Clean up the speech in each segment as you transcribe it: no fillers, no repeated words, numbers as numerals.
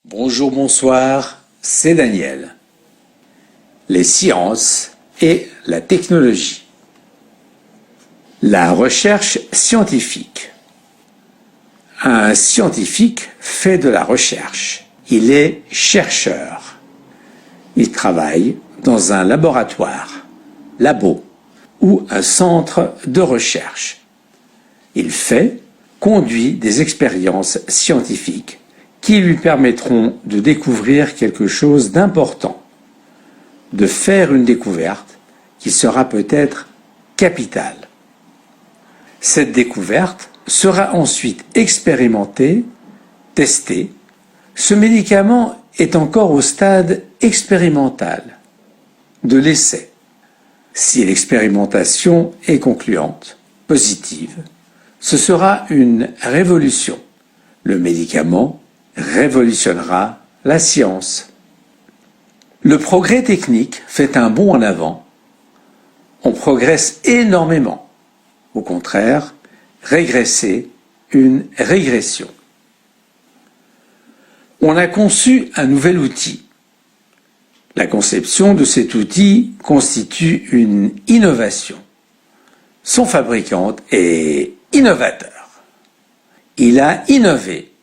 Bonjour, bonsoir, c'est Daniel. Les sciences et la technologie. La recherche scientifique. Un scientifique fait de la recherche. Il est chercheur. Il travaille dans un laboratoire, labo, ou un centre de recherche. Il conduit des expériences scientifiques qui lui permettront de découvrir quelque chose d'important, de faire une découverte qui sera peut-être capitale. Cette découverte sera ensuite expérimentée, testée. Ce médicament est encore au stade expérimental, de l'essai. Si l'expérimentation est concluante, positive, ce sera une révolution. Le médicament révolutionnera la science. Le progrès technique fait un bond en avant. On progresse énormément. Au contraire, régresser, une régression. On a conçu un nouvel outil. La conception de cet outil constitue une innovation. Son fabricant est innovateur. Il a innové,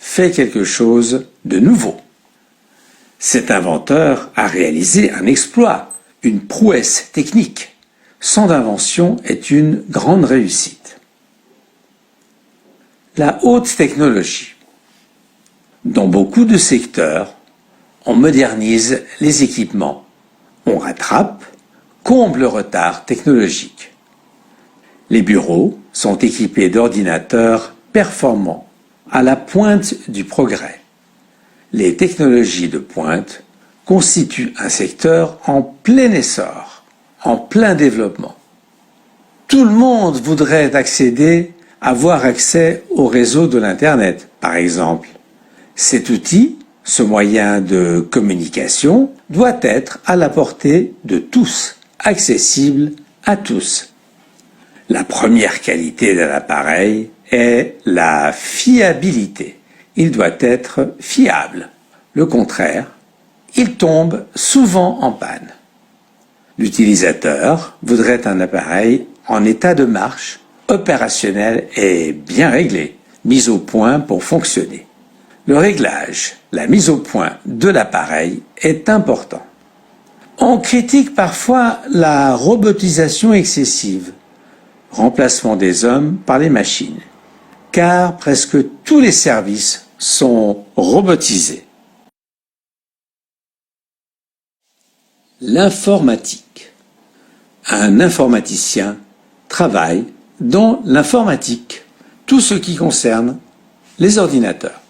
fait quelque chose de nouveau. Cet inventeur a réalisé un exploit, une prouesse technique. Son invention est une grande réussite. La haute technologie. Dans beaucoup de secteurs, on modernise les équipements. On rattrape, comble le retard technologique. Les bureaux sont équipés d'ordinateurs performants, à la pointe du progrès. Les technologies de pointe constituent un secteur en plein essor, en plein développement. Tout le monde voudrait avoir accès au réseau de l'Internet, par exemple. Cet outil, ce moyen de communication, doit être à la portée de tous, accessible à tous. La première qualité d'un appareil est la fiabilité. Il doit être fiable. Le contraire, il tombe souvent en panne. L'utilisateur voudrait un appareil en état de marche, opérationnel et bien réglé, mis au point pour fonctionner. Le réglage, la mise au point de l'appareil est important. On critique parfois la robotisation excessive, remplacement des hommes par les machines, car presque tous les services sont robotisés. L'informatique. Un informaticien travaille dans l'informatique, tout ce qui concerne les ordinateurs.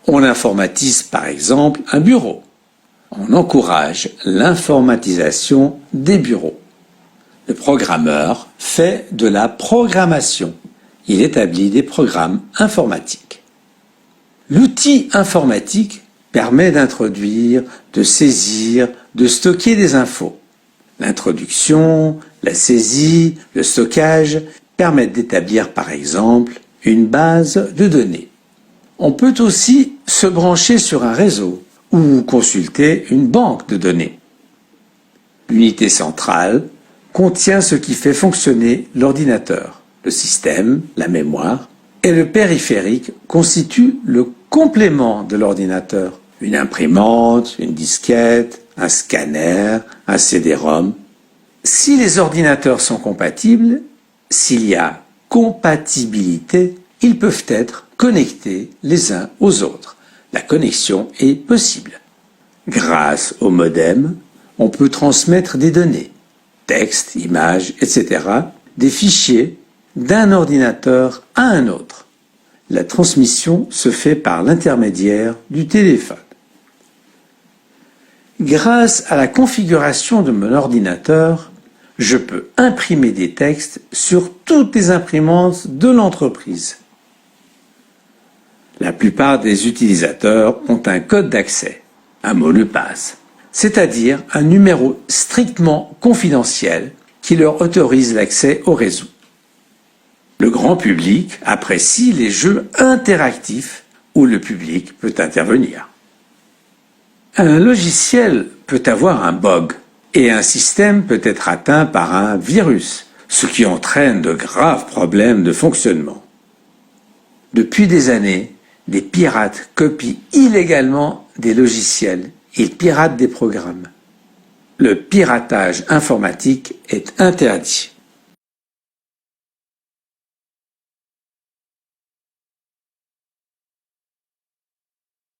On informatise par exemple un bureau. On encourage l'informatisation des bureaux. Le programmeur fait de la programmation. Il établit des programmes informatiques. L'outil informatique permet d'introduire, de saisir, de stocker des infos. L'introduction, la saisie, le stockage permettent d'établir par exemple une base de données. On peut aussi se brancher sur un réseau ou consulter une banque de données. L'unité centrale contient ce qui fait fonctionner l'ordinateur. Le système, la mémoire, et le périphérique constituent le complément de l'ordinateur. Une imprimante, une disquette, un scanner, un CD-ROM. Si les ordinateurs sont compatibles, s'il y a compatibilité, ils peuvent être connectés les uns aux autres. La connexion est possible. Grâce au modem, on peut transmettre des données, textes, images, etc., des fichiers d'un ordinateur à un autre. La transmission se fait par l'intermédiaire du téléphone. Grâce à la configuration de mon ordinateur, je peux imprimer des textes sur toutes les imprimantes de l'entreprise. La plupart des utilisateurs ont un code d'accès, un mot de passe, c'est-à-dire un numéro strictement confidentiel qui leur autorise l'accès au réseau. Le grand public apprécie les jeux interactifs où le public peut intervenir. Un logiciel peut avoir un bug et un système peut être atteint par un virus, ce qui entraîne de graves problèmes de fonctionnement. Depuis des années, des pirates copient illégalement des logiciels. Ils piratent des programmes. Le piratage informatique est interdit.